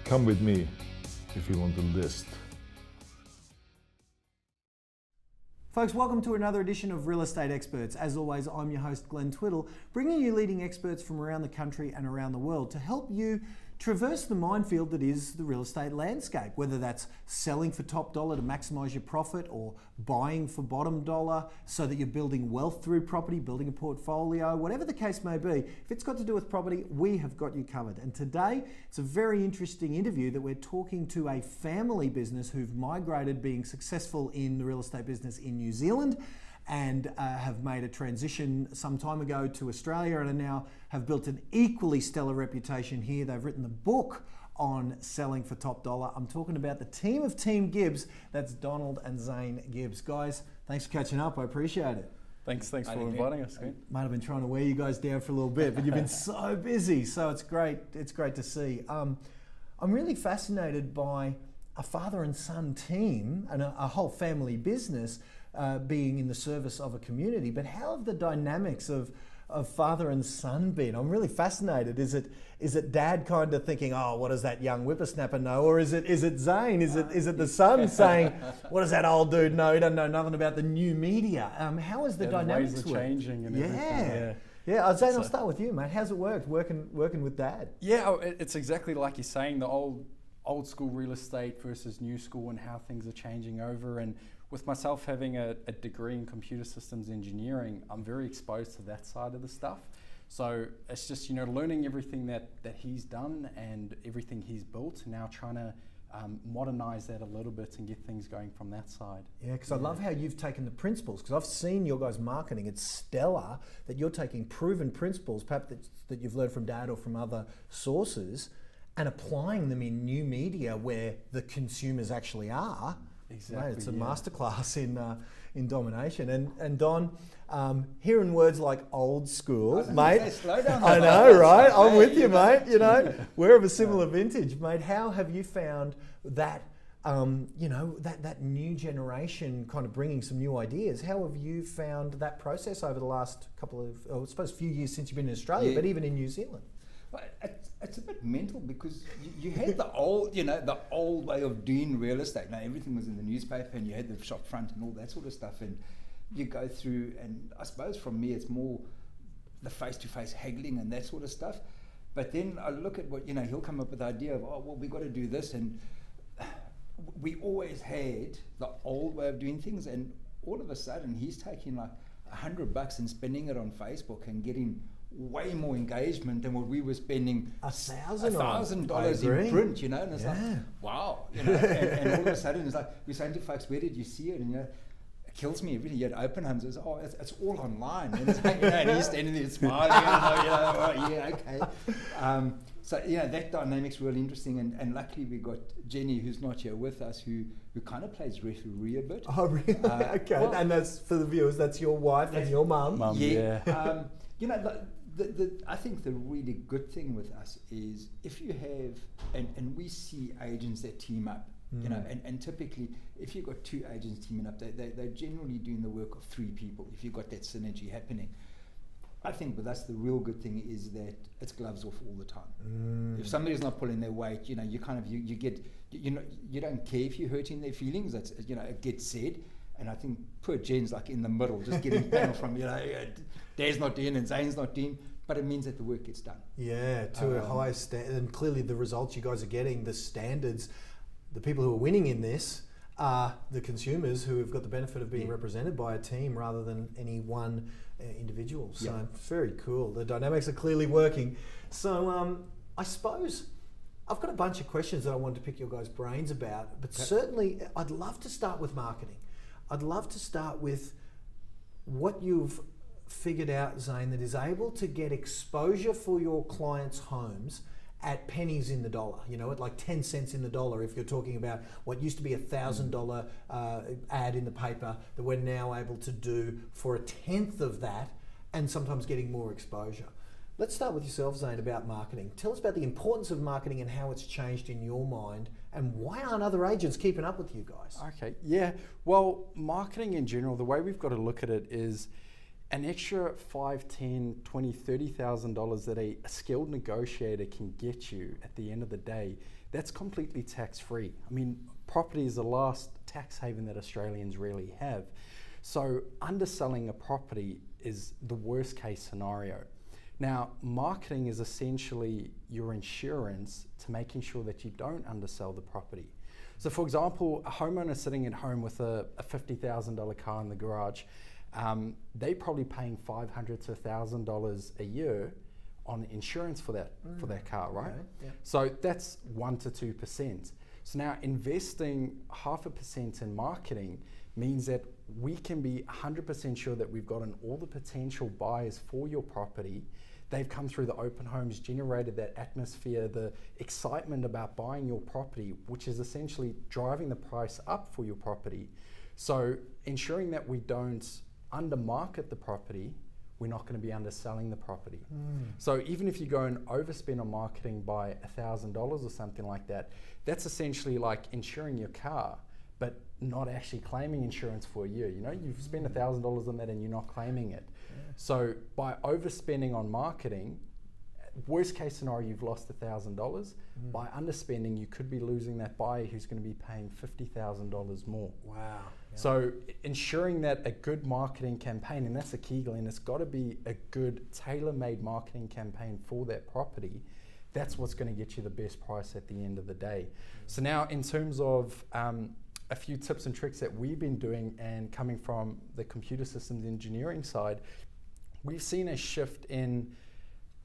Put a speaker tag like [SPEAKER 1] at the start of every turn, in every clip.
[SPEAKER 1] Come with me if you want a list.
[SPEAKER 2] Folks, welcome to another edition of Real Estate Experts. As always, I'm your host, Glenn Twiddle, bringing you leading experts from around the country and around the world to help you traverse the minefield that is the real estate landscape, whether that's selling for top dollar to maximize your profit or buying for bottom dollar so that you're building wealth through property, building a portfolio, whatever the case may be. If it's got to do with property, we have got you covered. And today, it's a very interesting interview that we're talking to a family business who've migrated, being successful in the real estate business in New Zealand, and have made a transition some time ago to Australia and are now have built an equally stellar reputation here. They've written the book on selling for top dollar. I'm talking about the team of Team Gibbs. That's Donald and Zane Gibbs. Guys, thanks for catching up. I appreciate it.
[SPEAKER 3] Thanks for inviting us.
[SPEAKER 2] Might have been trying to wear you guys down for a little bit, but you've been so busy, so it's great. It's great to see. I'm really fascinated by a father and son team and a whole family business being in the service of a community. But how have the dynamics of father and son been? I'm really fascinated. Is it dad kind of thinking, oh, what does that young whippersnapper know? Or is it Zane? Is it the son saying, what does that old dude know? He doesn't know nothing about the new media. How is the dynamics
[SPEAKER 3] the ways are changing and everything.
[SPEAKER 2] Yeah, Zane, I'll start with you, mate. How's it worked working with dad?
[SPEAKER 3] Yeah, it's exactly like you're saying, the old school real estate versus new school and how things are changing over. And with myself having a degree in computer systems engineering, I'm very exposed to that side of the stuff. So it's just, learning everything that he's done and everything he's built, now trying to modernize that a little bit and get things going from that side.
[SPEAKER 2] Yeah, because I love how you've taken the principles, because I've seen your guys' marketing. It's stellar that you're taking proven principles, perhaps that you've learned from dad or from other sources, and applying them in new media where the consumers actually are.
[SPEAKER 3] Exactly.
[SPEAKER 2] Right, it's a masterclass in domination. And Don, hearing words like old school, mate.
[SPEAKER 4] Slow down.
[SPEAKER 2] I know, right? I'm with you, mate. We're of a similar vintage, mate. How have you found that? That new generation kind of bringing some new ideas. How have you found that process over the last few years since you've been in Australia, but even in New Zealand?
[SPEAKER 4] Well, it's a bit mental because you had the old way of doing real estate. Now everything was in the newspaper and you had the shop front and all that sort of stuff, and you go through, and I suppose from me it's more the face-to-face haggling and that sort of stuff. But then I look at what, he'll come up with the idea of, we got to do this, and we always had the old way of doing things, and all of a sudden he's taking like $100 and spending it on Facebook and getting way more engagement than what we were spending $1,000 in print, and it's like, wow, and all of a sudden it's like, we're saying to folks, where did you see it? And it kills me every day. You had open homes, it's all online, and it's like, and he's standing there smiling, okay. So that dynamic's really interesting, and luckily we got Jenny, who's not here with us, who kind of plays referee a bit.
[SPEAKER 2] Oh, really? Okay, well, and that's for the viewers. That's your wife and your mum.
[SPEAKER 3] Yeah.
[SPEAKER 4] I think the really good thing with us is if you have, and we see agents that team up, and typically if you've got two agents teaming up, they're generally doing the work of three people if you've got that synergy happening. I think with us the real good thing is that it's gloves off all the time. If somebody's not pulling their weight, you don't care if you're hurting their feelings. That's it gets said. And I think poor Jen's like in the middle, just getting panel from, Dad's not doing and Zane's not doing, but it means that the work gets done.
[SPEAKER 2] Yeah, to a high standard. And clearly the results you guys are getting, the standards, the people who are winning in this are the consumers who have got the benefit of being represented by a team rather than any one individual. So very cool. The dynamics are clearly working. So I suppose I've got a bunch of questions that I wanted to pick your guys' brains about, but certainly I'd love to start with marketing. I'd love to start with what you've figured out, Zane, that is able to get exposure for your clients' homes at pennies in the dollar, at like 10 cents in the dollar. If you're talking about what used to be $1,000 ad in the paper that we're now able to do for a tenth of that, and sometimes getting more exposure. Let's start with yourself, Zane, about marketing. Tell us about the importance of marketing and how it's changed in your mind, and why aren't other agents keeping up with you guys?
[SPEAKER 3] Okay, yeah. Well, marketing in general, the way we've got to look at it is an extra $5,000, $10,000, $20,000, $30,000 that a skilled negotiator can get you at the end of the day that's completely tax-free. I mean, property is the last tax haven that Australians really have. So underselling a property is the worst case scenario. Now, marketing is essentially your insurance to making sure that you don't undersell the property. So for example, a homeowner sitting at home with a $50,000 car in the garage, they probably paying $500 to $1,000 a year on insurance for that car, right?
[SPEAKER 2] Okay, yeah.
[SPEAKER 3] So that's 1 to 2%. So now investing 0.5% in marketing means that we can be 100% sure that we've gotten all the potential buyers for your property. They've come through the open homes, generated that atmosphere, the excitement about buying your property, which is essentially driving the price up for your property. So ensuring that we don't undermarket the property, we're not going to be underselling the property. So even if you go and overspend on marketing by $1,000 or something like that, that's essentially like insuring your car, but not actually claiming insurance for a year. You know, you've spent $1,000 on that and you're not claiming it. So by overspending on marketing, worst case scenario, you've lost $1,000. By underspending, you could be losing that buyer who's going to be paying $50,000 more.
[SPEAKER 2] Wow. Yeah.
[SPEAKER 3] So ensuring that a good marketing campaign, and that's the key, Glenn, it's got to be a good tailor-made marketing campaign for that property. That's what's going to get you the best price at the end of the day. So now in terms of a few tips and tricks that we've been doing, and coming from the computer systems engineering side, we've seen a shift in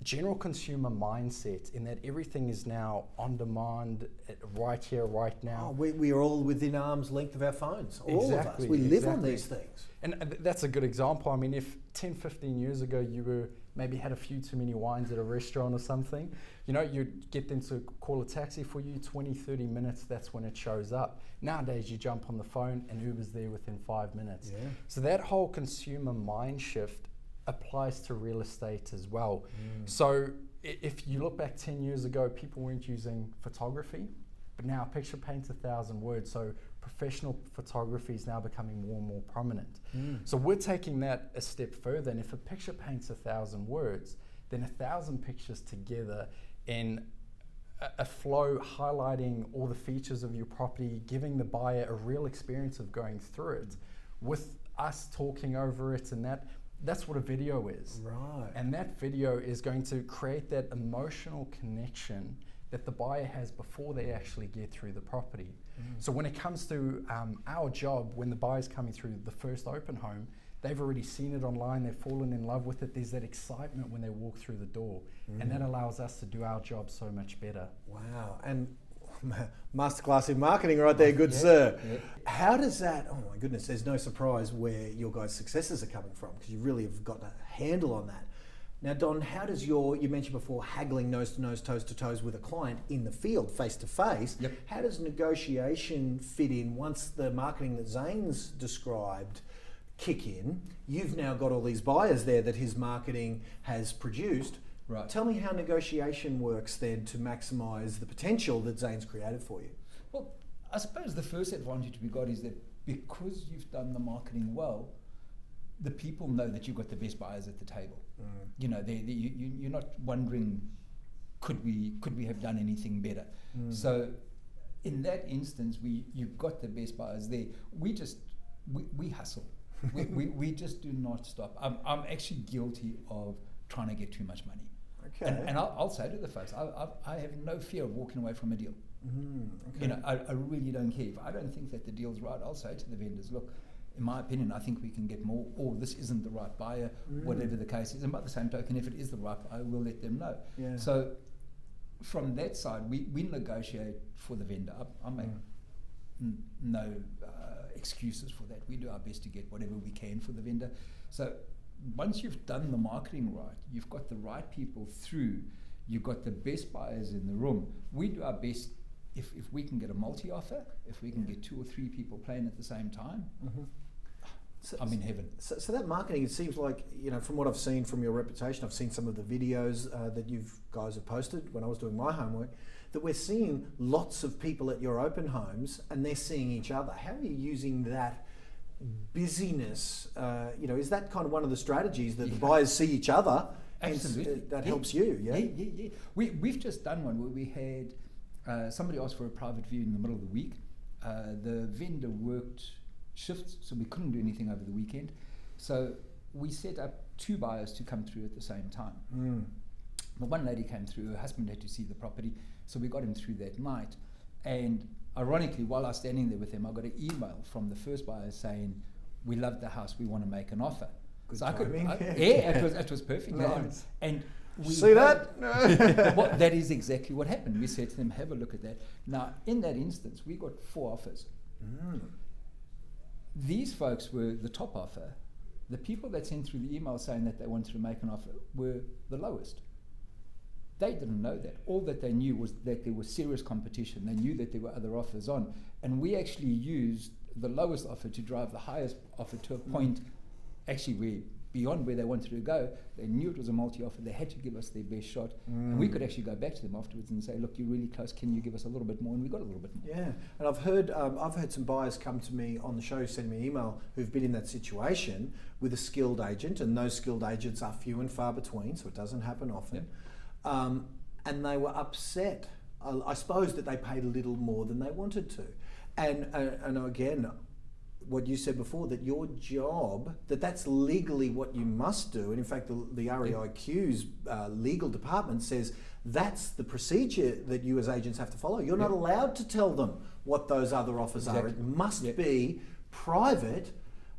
[SPEAKER 3] general consumer mindset in that everything is now on demand, right here, right now.
[SPEAKER 2] We are all within arm's length of our phones. All of us. We live on these things.
[SPEAKER 3] And that's a good example. I mean, if 10, 15 years ago you were maybe had a few too many wines at a restaurant or something, you know, you'd get them to call a taxi for you, 20, 30 minutes, that's when it shows up. Nowadays you jump on the phone and Uber's there within 5 minutes.
[SPEAKER 2] Yeah.
[SPEAKER 3] So that whole consumer mind shift applies to real estate as well. So if you look back 10 years ago, people weren't using photography, but now a picture paints 1,000 words. So professional photography is now becoming more and more prominent. So we're taking that a step further, and if a picture paints 1,000 words, then 1,000 pictures together in a flow highlighting all the features of your property, giving the buyer a real experience of going through it, with us talking over it, and that's what a video is.
[SPEAKER 2] Right.
[SPEAKER 3] And that video is going to create that emotional connection that the buyer has before they actually get through the property. So when it comes to our job, when the buyer's coming through the first open home, they've already seen it online, they've fallen in love with it, there's that excitement when they walk through the door. And that allows us to do our job so much better.
[SPEAKER 2] Wow. And masterclass in marketing right there, good sir.
[SPEAKER 4] Yeah.
[SPEAKER 2] How does that, oh my goodness, there's no surprise where your guys' successes are coming from, because you really have got a handle on that. Now, Don, how does you mentioned before, haggling nose to nose, toes to toes with a client in the field, face to face.
[SPEAKER 4] Yep.
[SPEAKER 2] How does negotiation fit in once the marketing that Zane's described kick in? You've now got all these buyers there that his marketing has produced.
[SPEAKER 4] Right.
[SPEAKER 2] Tell me how negotiation works then to maximise the potential that Zane's created for you.
[SPEAKER 4] Well, I suppose the first advantage we got is that because you've done the marketing well, the people know that you've got the best buyers at the table. You know, you're not wondering, could we have done anything better? So in that instance, you've got the best buyers there. We hustle. we just do not stop. I'm actually guilty of trying to get too much money.
[SPEAKER 2] Okay.
[SPEAKER 4] And I'll say to the folks, I have no fear of walking away from a deal.
[SPEAKER 2] Okay.
[SPEAKER 4] You know, I really don't care. If I don't think that the deal's right, I'll say to the vendors, look, in my opinion, I think we can get more, or this isn't the right buyer, whatever the case is. And by the same token, if it is the right buyer, we'll let them know.
[SPEAKER 2] Yeah.
[SPEAKER 4] So from that side, we negotiate for the vendor. I make no excuses for that. We do our best to get whatever we can for the vendor. So once you've done the marketing right, you've got the right people through, you've got the best buyers in the room. We do our best. If we can get a multi-offer, if we can get 2 or 3 people playing at the same time, I'm in heaven.
[SPEAKER 2] So that marketing, it seems like, you know, from what I've seen from your reputation, I've seen some of the videos that you guys have posted when I was doing my homework, that we're seeing lots of people at your open homes and they're seeing each other. How are you using that busyness? You know, is that kind of one of the strategies that the buyers see each other?
[SPEAKER 4] Absolutely.
[SPEAKER 2] And that helps you, yeah?
[SPEAKER 4] Yeah. We've just done one where we had somebody asked for a private view in the middle of the week. The vendor worked shifts, so we couldn't do anything over the weekend. So we set up 2 buyers to come through at the same time. The one lady came through, her husband had to see the property, so we got him through that night. And ironically, while I was standing there with him, I got an email from the first buyer saying, "We love the house, we want to make an offer."
[SPEAKER 2] Good
[SPEAKER 4] So
[SPEAKER 2] timing.
[SPEAKER 4] it was perfect.
[SPEAKER 2] Nice.
[SPEAKER 4] And we
[SPEAKER 2] See that?
[SPEAKER 4] well, that is exactly what happened. We said to them, "Have a look at that." Now, in that instance, we got 4 offers. These folks were the top offer. The people that sent through the email saying that they wanted to make an offer were the lowest. They didn't know that. All that they knew was that there was serious competition. They knew that there were other offers on. And we actually used the lowest offer to drive the highest offer to a point actually beyond where they wanted to go. They knew it was a multi-offer. They had to give us their best shot. And we could actually go back to them afterwards and say, "Look, you're really close. Can you give us a little bit more?" And we got a little bit more.
[SPEAKER 2] Yeah, and I've heard some buyers come to me on the show, send me an email, who've been in that situation with a skilled agent, and those skilled agents are few and far between, so it doesn't happen often. And they were upset, I suppose, that they paid a little more than they wanted to. And again, what you said before, that your job, that's legally what you must do. And in fact, the REIQ's legal department says that's the procedure that you as agents have to follow. You're not allowed to tell them what those other offers are. It must be private.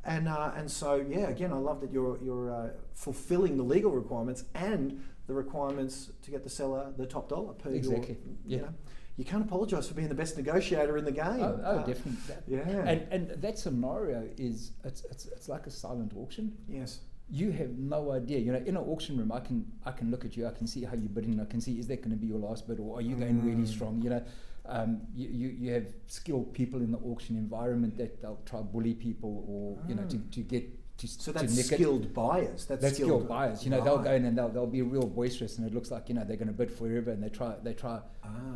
[SPEAKER 2] And so, yeah, again, I love that you're fulfilling the legal requirements and the requirements to get the seller the top dollar per your, you know. You can't apologise for being the best negotiator in the game.
[SPEAKER 4] Oh, definitely.
[SPEAKER 2] Yeah.
[SPEAKER 4] And that scenario is it's like a silent auction.
[SPEAKER 2] Yes.
[SPEAKER 4] You have no idea. You know, in an auction room, I can look at you. I can see how you're bidding. I can see, is that going to be your last bid, or are you going really strong? You know, you have skilled people in the auction environment that they'll try to bully people, or you know, to get.
[SPEAKER 2] So that's skilled buyers.
[SPEAKER 4] That's skilled buyers. You know, they'll go in and they'll be real boisterous, and it looks like, you know, they're going to bid forever, and they try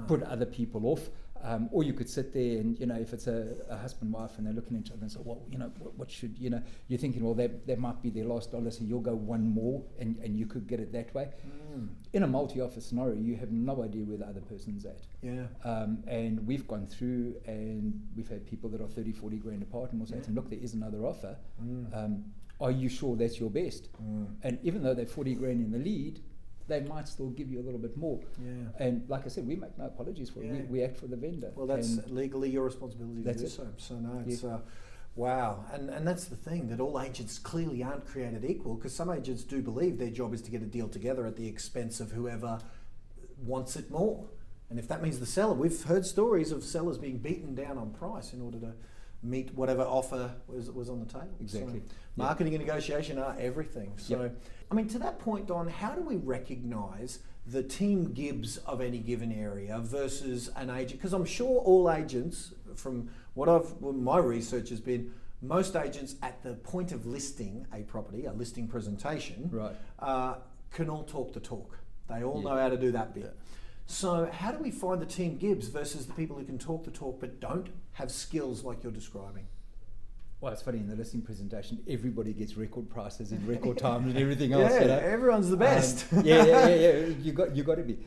[SPEAKER 4] put other people off. Or you could sit there and, you know, if it's a husband wife and they're looking at each other and say, well, you know, what should, you know, you're thinking, well, that might be their last dollar, so you'll go one more, and you could get it that way. In a multi-offer scenario, you have no idea where the other person's at.
[SPEAKER 2] Yeah.
[SPEAKER 4] And we've gone through and we've had people that are 30, 40 grand apart, and we'll say to them, look, there is another offer. Are you sure that's your best? And even though they're 40 grand in the lead, they might still give you a little bit more.
[SPEAKER 2] Yeah.
[SPEAKER 4] And like I said, we make no apologies for it. We act for the vendor.
[SPEAKER 2] Well, that's legally your responsibility to do so. So no, it's wow. And that's the thing, that all agents clearly aren't created equal, because some agents do believe their job is to get a deal together at the expense of whoever wants it more. And if that means the seller, we've heard stories of sellers being beaten down on price in order to meet whatever offer was on the table.
[SPEAKER 4] Exactly.
[SPEAKER 2] So marketing and negotiation are everything. So, I mean, to that point, Don, how do we recognise the Team Gibbs of any given area versus an agent? Because I'm sure all agents, from what my research has been, most agents at the point of listing a property, a listing presentation, can all talk the talk. They all know how to do that bit. So how do we find the Team Gibbs versus the people who can talk the talk but don't have skills like you're describing?
[SPEAKER 4] Well, it's funny, in the listing presentation, everybody gets record prices in record time and everything else. You know?
[SPEAKER 2] Everyone's the best.
[SPEAKER 4] You got to be.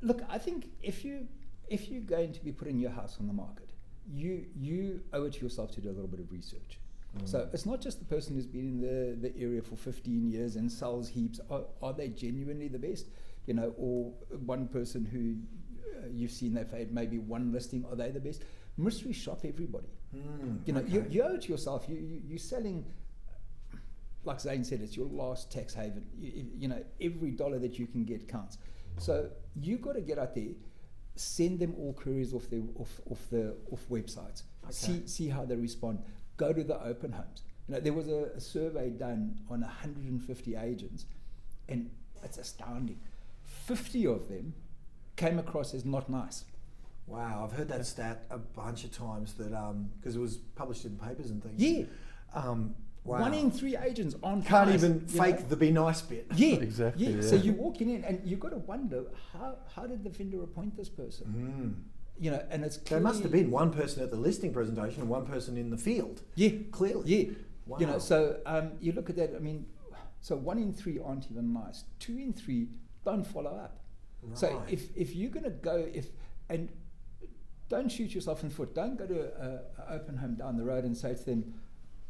[SPEAKER 4] Look, I think if you're going to be putting your house on the market, you owe it to yourself to do a little bit of research. So it's not just the person who's been in the area for 15 years and sells heaps. Are they genuinely the best? You know, or one person who you've seen they've had maybe one listing, are they the best? Mystery shop everybody. You know, you owe it to yourself. You're selling, like Zane said, it's your last tax haven. You know, every dollar that you can get counts. So you've got to get out there, send them all queries off websites. See how they respond. Go to the open homes. You know, there was a survey done on 150 agents, and it's astounding. 50 of them came across as not nice.
[SPEAKER 2] Wow, I've heard that stat a bunch of times, that because it was published in papers and things.
[SPEAKER 4] Yeah.
[SPEAKER 2] Wow.
[SPEAKER 4] 1 in 3 agents can't
[SPEAKER 2] can't even fake the be nice bit.
[SPEAKER 4] Yeah,
[SPEAKER 1] Exactly,
[SPEAKER 4] Yeah.
[SPEAKER 1] yeah.
[SPEAKER 4] So you're walking in and you've got to wonder, how did the vendor appoint this person? You know, and it's
[SPEAKER 2] There must have been one person at the listing presentation and one person in the field.
[SPEAKER 4] Yeah,
[SPEAKER 2] Clearly.
[SPEAKER 4] Yeah.
[SPEAKER 2] Wow.
[SPEAKER 4] You know, so you look at that. I mean, so 1 in 3 aren't even nice. 2 in 3 don't follow up. So
[SPEAKER 2] Right.
[SPEAKER 4] if you're going to go, and don't shoot yourself in the foot. Don't go to an open home down the road and say to them,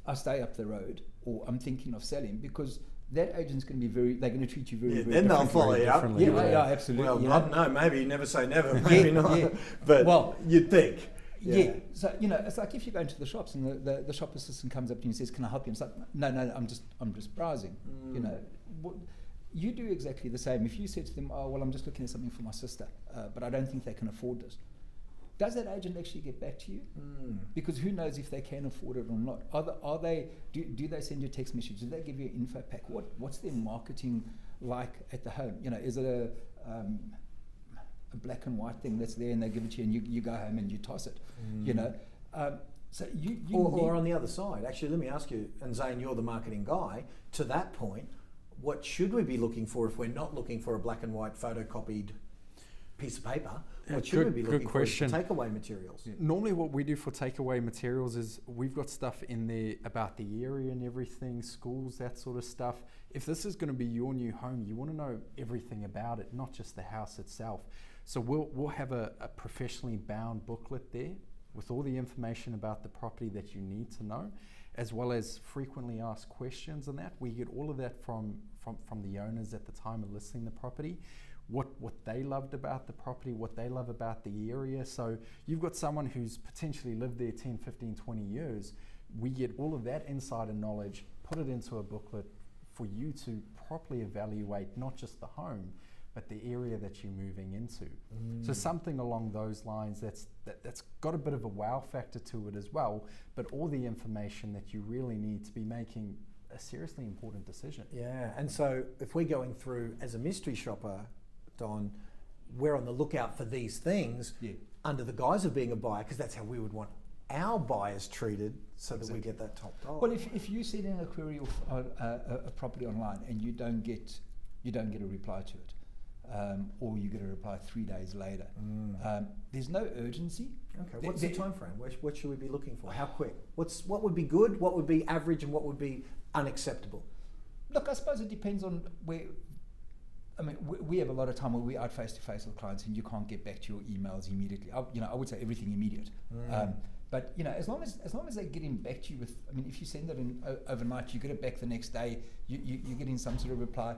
[SPEAKER 4] I stay up the road, or I'm thinking of selling, because that agent's going to be they're going to treat you very, very
[SPEAKER 2] then they'll
[SPEAKER 4] differently.
[SPEAKER 2] follow you up.
[SPEAKER 3] differently.
[SPEAKER 4] Yeah, absolutely.
[SPEAKER 2] Well,
[SPEAKER 4] you
[SPEAKER 2] I
[SPEAKER 4] know.
[SPEAKER 2] don't know. Maybe never say never. Maybe not.
[SPEAKER 4] yeah.
[SPEAKER 2] But
[SPEAKER 4] Well,
[SPEAKER 2] you'd think.
[SPEAKER 4] Yeah. So it's like if you go into the shops and the shop assistant comes up to you and says, "Can I help you?" And it's like, "No, I'm just browsing." You do exactly the same. If you said to them, "Oh, well, I'm just looking at something for my sister, but I don't think they can afford this," does that agent actually get back to you? Because who knows if they can afford it or not? Do they send you a text message? Do they give you an info pack? What's their marketing like at the home? Is it a black and white thing that's there and they give it to you and you go home and you toss it? So
[SPEAKER 2] or on the other side, actually, let me ask you, and Zane, you're the marketing guy, to that point, what should we be looking for if we're not looking for a black and white photocopied piece of paper? What should we be looking for is takeaway materials?
[SPEAKER 3] Normally what we do for takeaway materials is we've got stuff in there about the area and everything, schools, that sort of stuff. If this is going to be your new home, you want to know everything about it, not just the house itself. So we'll have a professionally bound booklet there with all the information about the property that you need to know, as well as frequently asked questions and that. We get all of that from the owners at the time of listing the property. What they loved about the property, what they love about the area. So you've got someone who's potentially lived there 10, 15, 20 years. We get all of that insider knowledge, put it into a booklet for you to properly evaluate not just the home, but the area that you're moving into. So something along those lines that's got a bit of a wow factor to it as well, but all the information that you really need to be making a seriously important decision.
[SPEAKER 2] Yeah, and so if we're going through as a mystery shopper, Don, we're on the lookout for these things under the guise of being a buyer, because that's how we would want our buyers treated, so that we get that top dollar.
[SPEAKER 4] Well, if you send in a query of a property online and you don't get a reply to it, or you get a reply 3 days later, there's no urgency.
[SPEAKER 2] Okay, what's the time frame? What should we be looking for? How quick? What would be good? What would be average? And what would be unacceptable?
[SPEAKER 4] Look, I suppose it depends on where. I mean, we have a lot of time where we're out face to face with clients and you can't get back to your emails immediately. I would say everything immediate. But as long as they're getting back to you with, I mean, if you send it in overnight, you get it back the next day. You're getting some sort of reply.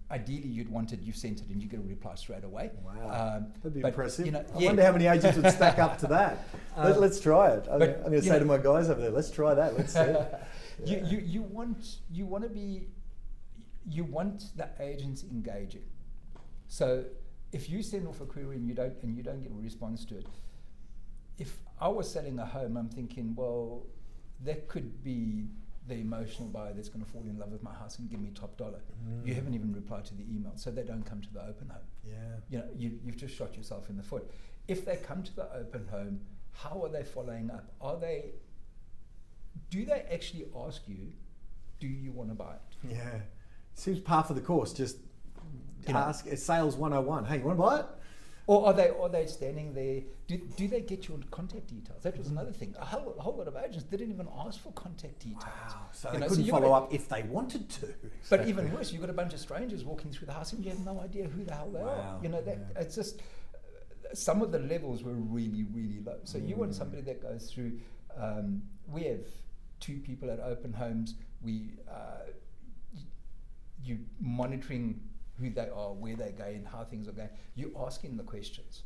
[SPEAKER 4] Ideally, you'd want it. You've sent it, and you get a reply straight away.
[SPEAKER 2] Wow, that'd be impressive.
[SPEAKER 4] I
[SPEAKER 2] wonder how many agents would stack up to that. Let's try it. I'm going to say to my guys over there, let's try that. Let's see.
[SPEAKER 4] You want the agents engaging. So if you send off a query and you don't get a response to it, if I was selling a home, I'm thinking, well, that could be the emotional buyer that's going to fall in love with my house and give me top dollar. You haven't even replied to the email, so they don't come to the open home. You've just shot yourself in the foot. If they come to the open home, how are they following up? Do they actually ask you, do you want to buy it?
[SPEAKER 2] Yeah, seems par for the course. Just ask. It's sales 101. Hey, you want to buy it?
[SPEAKER 4] Or are they standing there? Do they get your contact details? That was another thing. A whole lot of agents didn't even ask for contact details.
[SPEAKER 2] Wow. So they couldn't follow up if they wanted to.
[SPEAKER 4] But even worse, you've got a bunch of strangers walking through the house and you have no idea who the hell they are. It's just, some of the levels were really, really low. So you want somebody that goes through, we have 2 people at open homes. You monitoring who they are, where they're going, how things are going. You're asking the questions.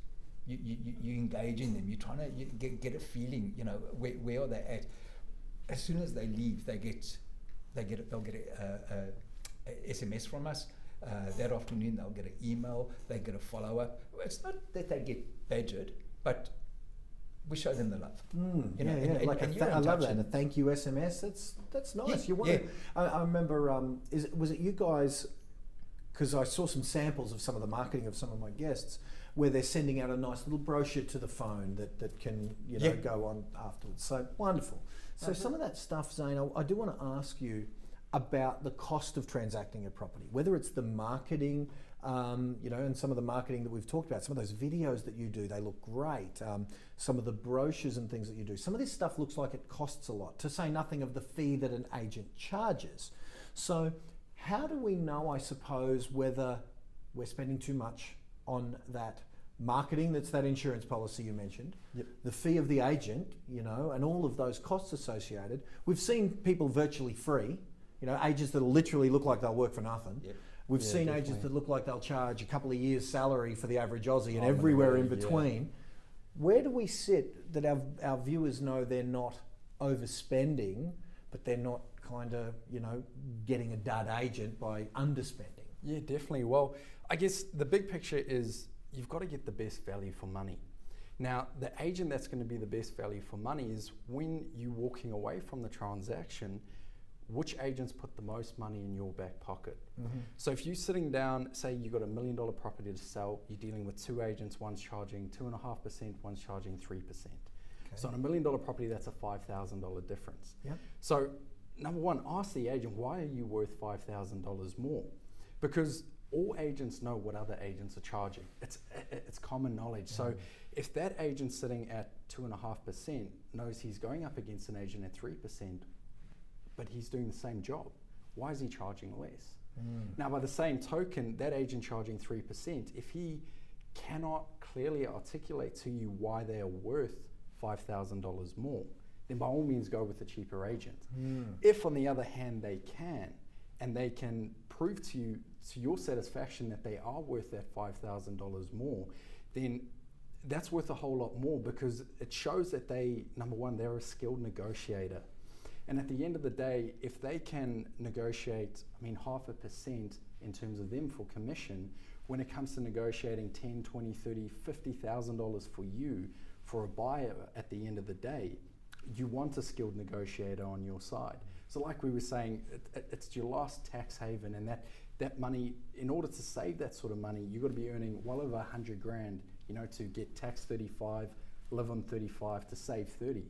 [SPEAKER 4] You engaging them. You're trying to get a feeling. Where are they at? As soon as they leave, they'll get a SMS from us. That afternoon, they'll get an email. They get a follow up. It's not that they get badgered, but we show them the love.
[SPEAKER 2] I love that. And a thank you SMS. That's nice. You want to, I remember. Was it you guys? Because I saw some samples of some of the marketing of some of my guests, where they're sending out a nice little brochure to the phone that can go on afterwards. So wonderful. So some of that stuff, Zane, I do want to ask you about the cost of transacting a property, whether it's the marketing, and some of the marketing that we've talked about, some of those videos that you do, they look great. Some of the brochures and things that you do, some of this stuff looks like it costs a lot, to say nothing of the fee that an agent charges. So how do we know, I suppose, whether we're spending too much on that marketing, that's that insurance policy you mentioned, the fee of the agent, you know, and all of those costs associated. We've seen people virtually free, you know, agents that literally look like they'll work for nothing. We've seen agents that look like they'll charge a couple of years' salary for the average Aussie and everywhere in between. Where do we sit that our viewers know they're not overspending, but they're not kind of, you know, getting a dud agent by underspending?
[SPEAKER 3] Yeah, definitely. Well, I guess the big picture is you've got to get the best value for money. Now, the agent that's going to be the best value for money is when you're walking away from the transaction, which agents put the most money in your back pocket. So if you're sitting down, say you've got $1 million property to sell, you're dealing with two agents, one's charging 2.5%, one's charging 3%. So on $1 million property, that's a $5,000 difference. So number one, ask the agent, why are you worth $5,000 more? Because all agents know what other agents are charging. It's common knowledge. So if that agent sitting at 2.5% knows he's going up against an agent at 3%, but he's doing the same job, why is he charging less? Now, by the same token, that agent charging 3%, if he cannot clearly articulate to you why they are worth $5,000 more, then by all means go with the cheaper agent. If, on the other hand, they can, and they can prove to you, to your satisfaction, that they are worth that $5,000 more, then that's worth a whole lot more, because it shows that they, number one, they're a skilled negotiator. And at the end of the day, if they can negotiate, I mean, 0.5% in terms of them for commission, when it comes to negotiating $10, $20, $30, $50,000 for you, for a buyer at the end of the day, you want a skilled negotiator on your side. So like we were saying, it's your last tax haven, and that money, in order to save that sort of money, you've got to be earning well over 100 grand, you know, to get tax 35, live on 35, to save 30.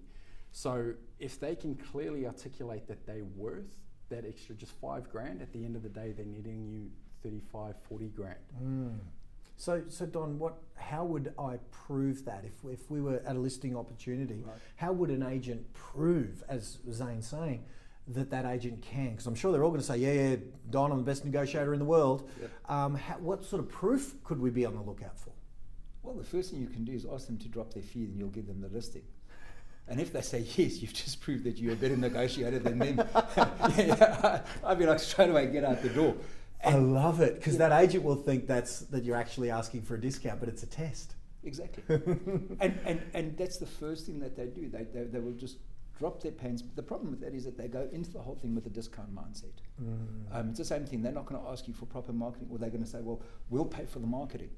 [SPEAKER 3] So if they can clearly articulate that they're worth that extra just 5 grand, at the end of the day, they're netting you 35, 40 grand.
[SPEAKER 2] So Don, how would I prove that? If we were at a listing opportunity, how would an agent prove, as Zane's saying, that agent can? Because I'm sure they're all going to say, yeah, Don, I'm the best negotiator in the world. What sort of proof could we be on the lookout for?
[SPEAKER 4] Well, the first thing you can do is ask them to drop their fee, and you'll give them the listing. And if they say yes, you've just proved that you're a better negotiator than them. I'd be like, straight away, get out the door.
[SPEAKER 2] I love it, because that agent will think that you're actually asking for a discount, but it's a test.
[SPEAKER 4] Exactly. and that's the first thing that they do. They will just drop their pens. The problem with that is that they go into the whole thing with a discount mindset. It's the same thing. They're not going to ask you for proper marketing, or they're going to say, well, we'll pay for the marketing.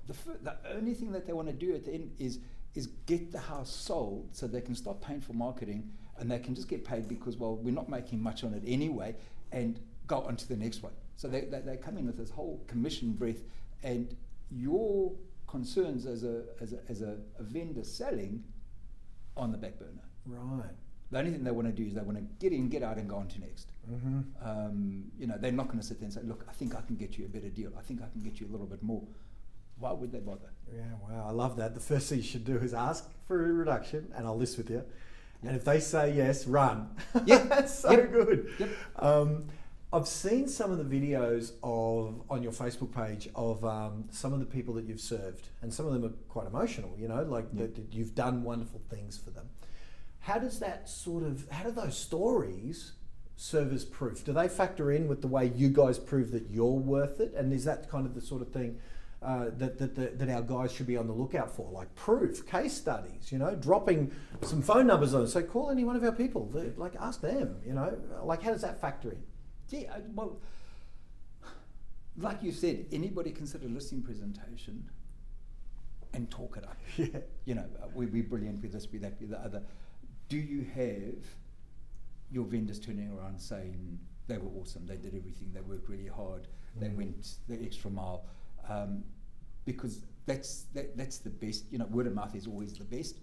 [SPEAKER 4] The only thing that they want to do at the end is get the house sold, so they can stop paying for marketing, and they can just get paid because, well, we're not making much on it anyway, and go on to the next one. So they come in with this whole commission breath, and your concerns as a vendor selling on the back burner.
[SPEAKER 2] Right.
[SPEAKER 4] The only thing they want to do is they want to get in, get out, and go on to next. You know, they're not going to sit there and say, look, I think I can get you a better deal. I think I can get you a little bit more. Why would they bother? Yeah,
[SPEAKER 2] wow, I love that. The first thing you should do is ask for a reduction, and I'll list with you. And if they say yes, run. That's so good. I've seen some of the videos on your Facebook page of some of the people that you've served, and some of them are quite emotional, you know, like that you've done wonderful things for them. How do those stories serve as proof? Do they factor in with the way you guys prove that you're worth it? And is that kind of the sort of thing that our guys should be on the lookout for, like proof, case studies, you know, dropping some phone numbers on. So call any one of our people, like ask them, you know, like how does that factor in?
[SPEAKER 4] Yeah, well, like you said, anybody can sit a listing presentation and talk it up. You know, we're brilliant with this, with that, with the other. Do you have your vendors turning around saying they were awesome, they did everything, they worked really hard, they went the extra mile? Because that's the best. You know, word of mouth is always the best,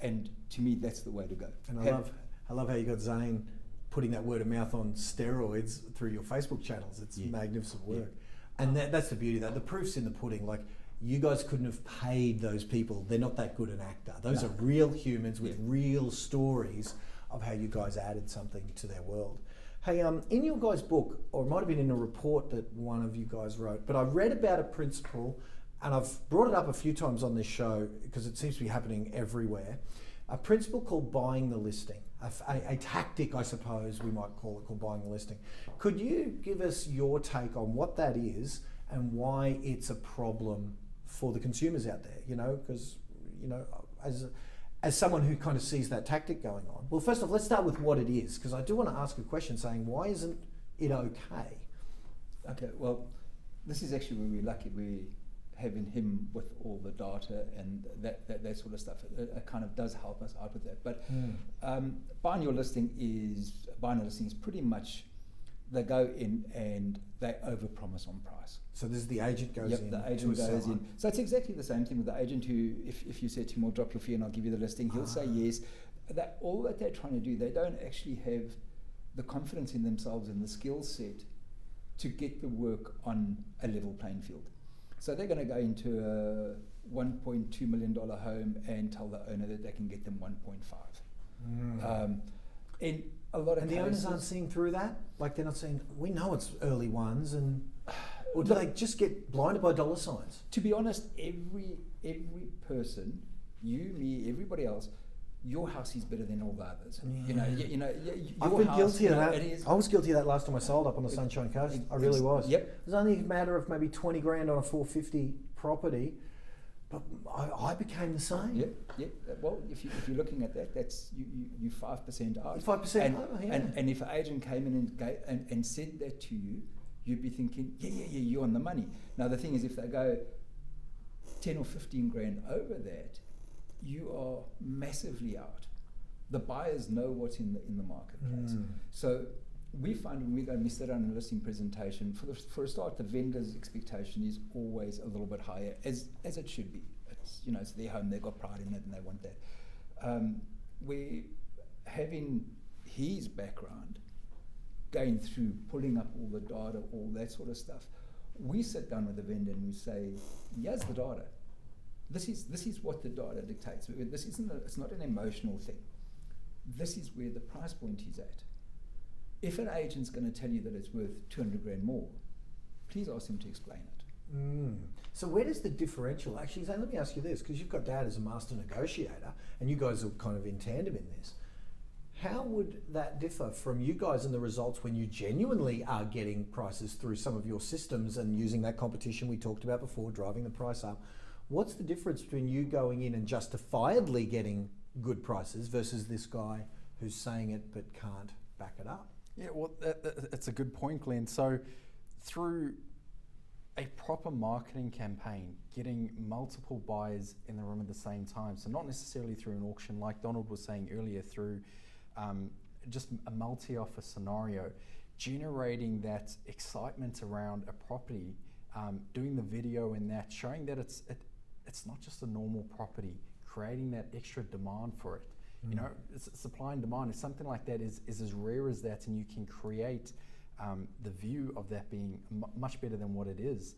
[SPEAKER 4] and to me, that's the way to go.
[SPEAKER 2] And I love how you got Zane putting that word of mouth on steroids through your Facebook channels. It's magnificent work, and that's the beauty of that. The proof's in the pudding. Like, you guys couldn't have paid those people. They're not that good an actor. Those are real humans with real stories of how you guys added something to their world. Hey, in your guys' book, or it might have been in a report that one of you guys wrote, but I read about a principle, and I've brought it up a few times on this show because it seems to be happening everywhere. A principle called buying the listing, a tactic, I suppose we might call it, called buying the listing. Could you give us your take on what that is and why it's a problem for the consumers out there? You know, because, you know, as someone who kind of sees that tactic going on. Well, first off, let's start with what it is, because I do want to ask a question saying, why isn't it okay?
[SPEAKER 4] Okay, well, this is actually where we're lucky. We're having him with all the data and that sort of stuff. It kind of does help us out with that. But buying a listing is pretty much, they go in and they overpromise on price.
[SPEAKER 2] So this is the agent goes in.
[SPEAKER 4] The agent goes in. So it's exactly the same thing with the agent who, if you say to him, well, drop your fee and I'll give you the listing, he'll say yes. All that they're trying to do, they don't actually have the confidence in themselves and the skill set to get the work on a level playing field. So they're going to go into a $1.2 million home and tell the owner that they can get them 1.5. In a lot of
[SPEAKER 2] and
[SPEAKER 4] cases,
[SPEAKER 2] the owners aren't seeing through that? Like they're not saying, we know it's early ones, and or do they just get blinded by dollar signs?
[SPEAKER 4] To be honest, every person, you, me, everybody else, your house is better than all the others.
[SPEAKER 2] I've been guilty of that.
[SPEAKER 4] It is.
[SPEAKER 2] I was guilty of that last time I sold up on the Sunshine Coast. I really was.
[SPEAKER 4] Yep.
[SPEAKER 2] It was only a matter of maybe 20 grand on a 450 property, but I became the same.
[SPEAKER 4] Yep. Well, if you're looking at that, that's you 5% out.
[SPEAKER 2] 5%
[SPEAKER 4] and if an agent came in and said that to you, you'd be thinking, yeah, you're on the money. Now the thing is, if they go 10 or 15 grand over that, you are massively out. The buyers know what's in the marketplace. So we find when we go and we sit down in a listing presentation, for a start, the vendor's expectation is always a little bit higher, as it should be. It's their home, they've got pride in it, and they want that. We're having his background, going through, pulling up all the data, all that sort of stuff. We sit down with the vendor and we say, here's the data. This is what the data dictates. It's not an emotional thing. This is where the price point is at. If an agent's going to tell you that it's worth 200 grand more, please ask him to explain it.
[SPEAKER 2] So where does the differential actually? Let me ask you this, because you've got Dad as a master negotiator, and you guys are kind of in tandem in this. How would that differ from you guys and the results when you genuinely are getting prices through some of your systems and using that competition we talked about before, driving the price up? What's the difference between you going in and justifiably getting good prices versus this guy who's saying it but can't back it up?
[SPEAKER 3] Yeah, well, it's a good point, Glenn. So through a proper marketing campaign, getting multiple buyers in the room at the same time, so not necessarily through an auction like Donald was saying earlier, through just a multi-offer scenario, generating that excitement around a property, doing the video in that, showing that it's not just a normal property, creating that extra demand for it. You know, supply and demand is something like that is as rare as that, and you can create the view of that being much better than what it is.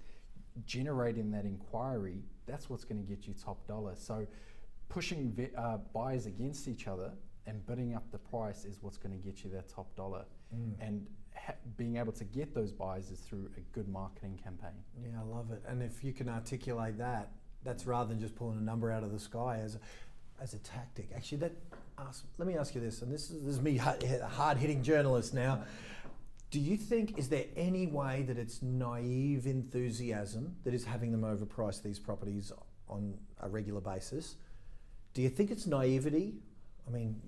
[SPEAKER 3] Generating that inquiry, that's what's going to get you top dollar. So pushing buyers against each other and bidding up the price is what's going to get you that top dollar. And being able to get those buyers is through a good marketing campaign.
[SPEAKER 2] Yeah, I love it. And if you can articulate that, that's rather than just pulling a number out of the sky as a tactic. Actually, let me ask you this, and this is me hard-hitting journalist now. Do you think, is there any way that it's naive enthusiasm that is having them overprice these properties on a regular basis? Do you think it's naivety? I mean,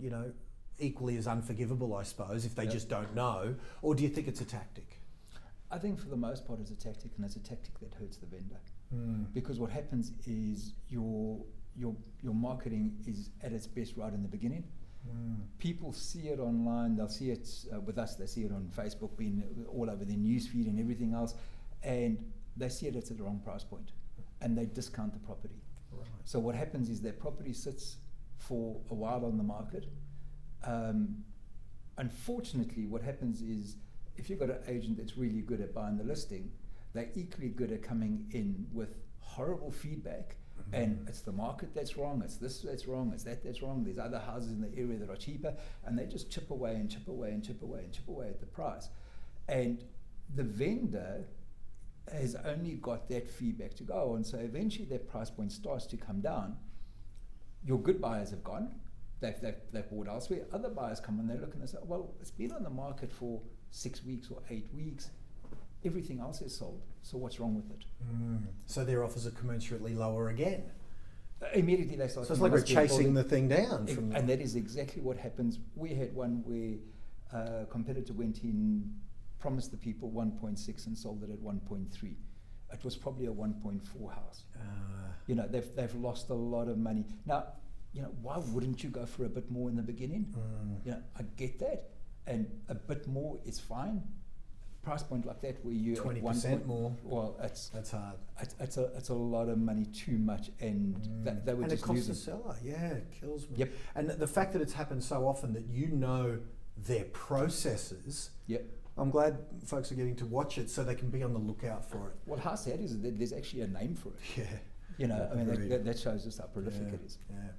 [SPEAKER 2] equally as unforgivable, I suppose, if they just don't know, or do you think it's a tactic?
[SPEAKER 4] I think for the most part it's a tactic, and it's a tactic that hurts the vendor. Because what happens is your marketing is at its best right in the beginning. People see it online, they'll see it with us, they see it on Facebook, being all over their newsfeed and everything else, and they see it at the wrong price point, and they discount the property.
[SPEAKER 2] Right.
[SPEAKER 4] So what happens is that property sits for a while on the market. Unfortunately, what happens is if you've got an agent that's really good at buying the listing, they're equally good at coming in with horrible feedback And it's the market that's wrong, it's this that's wrong, it's that that's wrong, there's other houses in the area that are cheaper, and they just chip away and chip away and chip away and chip away at the price. And the vendor has only got that feedback to go on, so eventually that price point starts to come down. Your good buyers have gone, they've bought elsewhere. Other buyers come and they look and they say, well, it's been on the market for 6 weeks or 8 weeks. Everything else is sold, so what's wrong with it?
[SPEAKER 2] So their offers are commensurately lower again.
[SPEAKER 4] Immediately they start.
[SPEAKER 2] So it's like we're chasing the thing down.
[SPEAKER 4] And that is exactly what happens. We had one where a competitor went in, promised the people 1.6 and sold it at 1.3. It was probably a 1.4 house. They've lost a lot of money. Now, why wouldn't you go for a bit more in the beginning? I get that, and a bit more is fine. Price point like that where you
[SPEAKER 2] 20% more.
[SPEAKER 4] Well,
[SPEAKER 2] that's hard.
[SPEAKER 4] It's a lot of money, too much, and they would
[SPEAKER 2] and
[SPEAKER 4] just
[SPEAKER 2] it costs
[SPEAKER 4] lose
[SPEAKER 2] the
[SPEAKER 4] them.
[SPEAKER 2] seller. Yeah, it kills me.
[SPEAKER 4] Yep.
[SPEAKER 2] And the fact that it's happened so often that their processes.
[SPEAKER 4] Yep.
[SPEAKER 2] I'm glad folks are getting to watch it so they can be on the lookout for it.
[SPEAKER 4] Well, how sad is it that there's actually a name for it?
[SPEAKER 2] Yeah.
[SPEAKER 4] That shows us how prolific it is.
[SPEAKER 2] Yeah.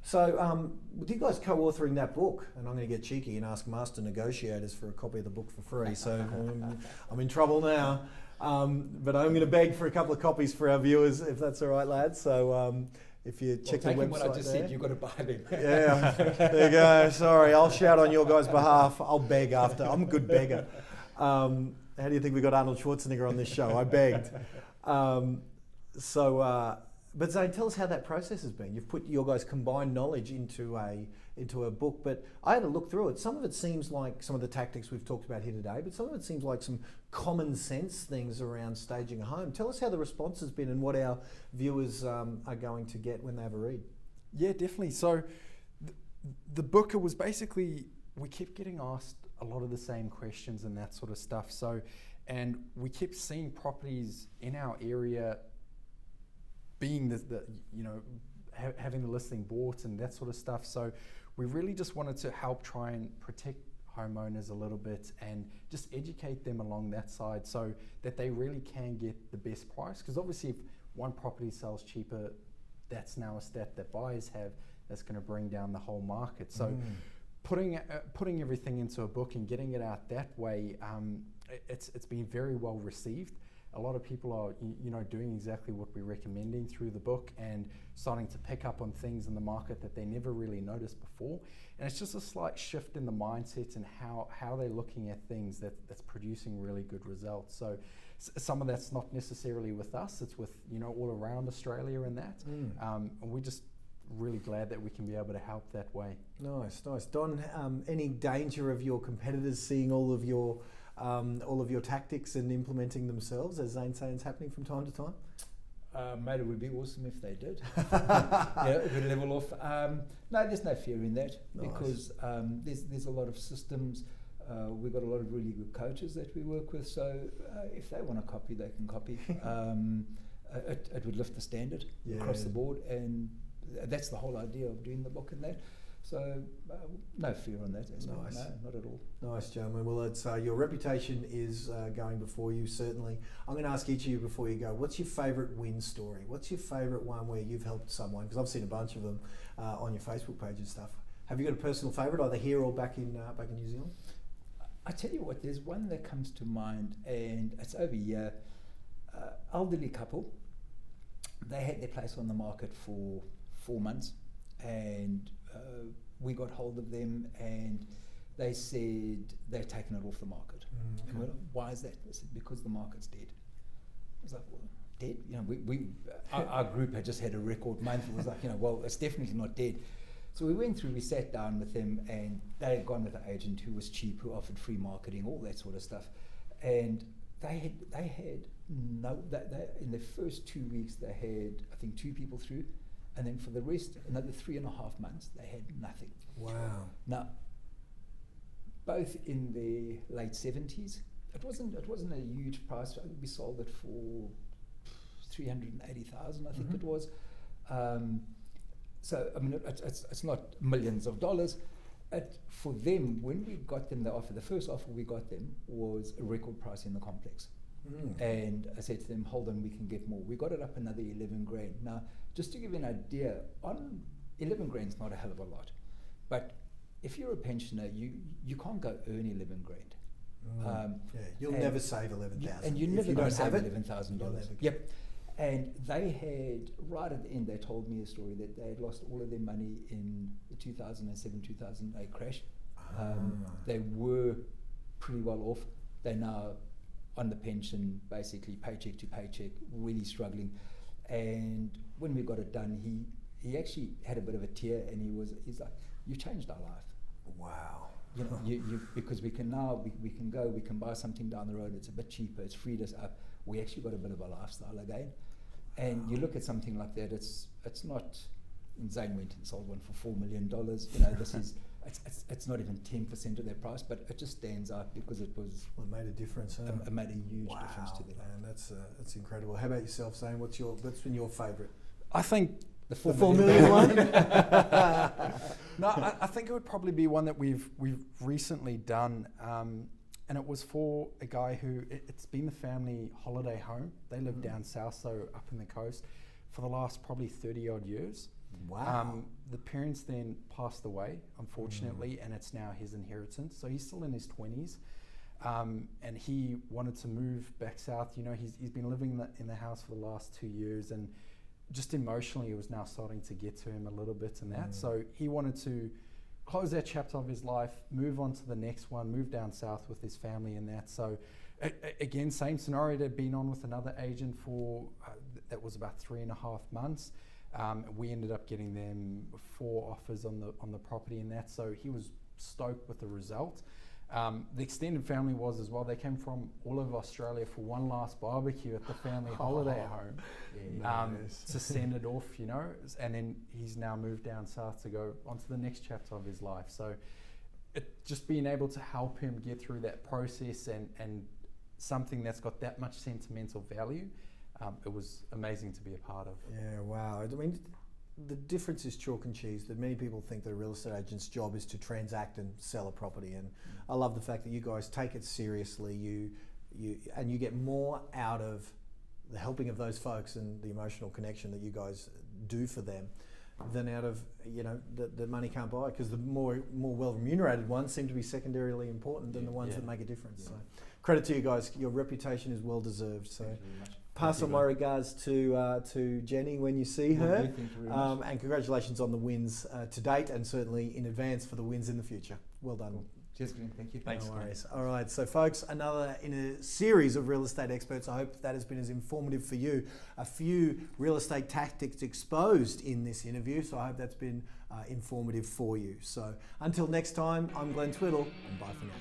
[SPEAKER 2] So, with you guys co-authoring that book, and I'm going to get cheeky and ask Master Negotiators for a copy of the book for free, so I'm in trouble now. But I'm going to beg for a couple of copies for our viewers, if that's all right, lads. So, if you check the website
[SPEAKER 4] what I just said, you've got to buy them.
[SPEAKER 2] Yeah, there you go. Sorry, I'll shout on your guys' behalf. I'll beg after. I'm a good beggar. How do you think we got Arnold Schwarzenegger on this show? I begged. But Zane, tell us how that process has been. You've put your guys' combined knowledge into a book, but I had to look through it. Some of it seems like some of the tactics we've talked about here today, but some of it seems like some common sense things around staging a home. Tell us how the response has been and what our viewers are going to get when they have a read.
[SPEAKER 3] Yeah, definitely. So the book, it was basically, we kept getting asked a lot of the same questions and that sort of stuff. So, and we kept seeing properties in our area being having the listing bought and that sort of stuff. So we really just wanted to help try and protect homeowners a little bit and just educate them along that side so that they really can get the best price. Because obviously if one property sells cheaper, that's now a stat that buyers have that's going to bring down the whole market. So putting everything into a book and getting it out that way, it's been very well received. A lot of people are, doing exactly what we're recommending through the book and starting to pick up on things in the market that they never really noticed before. And it's just a slight shift in the mindset and how they're looking at things that's producing really good results. So some of that's not necessarily with us, it's with, all around Australia and that. And we're just really glad that we can be able to help that way.
[SPEAKER 2] Nice. Don, any danger of your competitors seeing all of your tactics and implementing themselves, as Zane saying, happening from time to time?
[SPEAKER 4] Mate, it would be awesome if they did. It would level off. No, there's no fear in that. Nice. Because there's a lot of systems. We've got a lot of really good coaches that we work with. So if they want to copy, they can copy. It would lift the standard across the board, and that's the whole idea of doing the book and that. So no fear on that aspect.
[SPEAKER 2] Nice.
[SPEAKER 4] No, not at all.
[SPEAKER 2] Nice, gentlemen. Well, it's your reputation is going before you, certainly. I'm going to ask each of you before you go, what's your favourite win story? What's your favourite one where you've helped someone? Because I've seen a bunch of them on your Facebook page and stuff. Have you got a personal favourite, either here or back in New Zealand?
[SPEAKER 4] I tell you what, there's one that comes to mind, and it's over here. Elderly couple. They had their place on the market for 4 months, and we got hold of them, and they said they've taken it off the market. And we're like, why is that? They said, because the market's dead. I was like, well, dead? Our group had just had a record month. It was like, well, it's definitely not dead. So we went through, we sat down with them, and they had gone with an agent who was cheap, who offered free marketing, all that sort of stuff. And they had in the first 2 weeks, they had, I think, 2 people through. And then for the rest, another 3.5 months, they had nothing.
[SPEAKER 2] Wow.
[SPEAKER 4] Now, both in the late 70s, it wasn't a huge price. I think we sold it for 380,000, I think it was. So I mean, it's not millions of dollars. For them, when we got them the offer, the first offer we got them was a record price in the complex. And I said to them, hold on, we can get more. We got it up another 11 grand. Now, just to give you an idea, on 11 grand's not a hell of a lot. But if you're a pensioner, you can't go earn 11 grand.
[SPEAKER 2] You'll never save 11,000.
[SPEAKER 4] And you
[SPEAKER 2] If
[SPEAKER 4] never
[SPEAKER 2] you
[SPEAKER 4] don't
[SPEAKER 2] don't
[SPEAKER 4] save
[SPEAKER 2] have it,
[SPEAKER 4] $11,000. Yep. And they had, right at the end, they told me a story that they had lost all of their money in the 2007-2008 crash. They were pretty well off. They're now on the pension, basically paycheck to paycheck, really struggling. And when we got it done, he actually had a bit of a tear, and he's like, "You changed our life."
[SPEAKER 2] Wow.
[SPEAKER 4] You know, because we can now we can go, we can buy something down the road. It's a bit cheaper. It's freed us up. We actually got a bit of a lifestyle again. And you look at something like that. It's not. Zane went and sold one for $4 million. You know, this is. It's not even 10% of their price, but it just stands out because it was.
[SPEAKER 2] Well, it made a difference. Huh?
[SPEAKER 4] It made a huge difference to them.
[SPEAKER 2] Man, that's incredible. How about yourself, Zane? What's been your favourite?
[SPEAKER 3] I think
[SPEAKER 4] The
[SPEAKER 2] The $4 million one?
[SPEAKER 3] no, I think it would probably be one that we've recently done, and it was for a guy who it's been the family holiday home. They live down south, so up in the coast, for the last probably 30 odd years.
[SPEAKER 2] Wow.
[SPEAKER 3] The parents then passed away, unfortunately, and it's now his inheritance. So he's still in his 20s, and he wanted to move back south. You know, he's been living in the house for the last 2 years, and just emotionally it was now starting to get to him a little bit and that. So he wanted to close that chapter of his life, move on to the next one, move down south with his family and that. So again, same scenario. They'd been on with another agent for, that was about 3.5 months. We ended up getting them 4 offers on the property and that. So he was stoked with the result. The extended family was as well. They came from all over Australia for one last barbecue at the family holiday home to send it off, you know. And then he's now moved down south to go on to the next chapter of his life. So just being able to help him get through that process and something that's got that much sentimental value, it was amazing to be a part of.
[SPEAKER 2] Yeah, wow. I mean, the difference is chalk and cheese. That many people think that a real estate agent's job is to transact and sell a property, and I love the fact that you guys take it seriously. You get more out of the helping of those folks and the emotional connection that you guys do for them than out of, you know, the money can't buy, because the more well remunerated ones seem to be secondarily important than the ones that make a difference. So credit to you guys. Your reputation is well deserved. So pass on my regards to Jenny when you see her, and congratulations on the wins to date, and certainly in advance for the wins in the future. Well done.
[SPEAKER 4] Cool. Cheers, Glenn. Thank you.
[SPEAKER 3] Thanks.
[SPEAKER 2] No worries. All right, so folks, another in a series of real estate experts. I hope that has been as informative for you. A few real estate tactics exposed in this interview, so I hope that's been informative for you. So until next time, I'm Glenn Twiddle, and bye for now.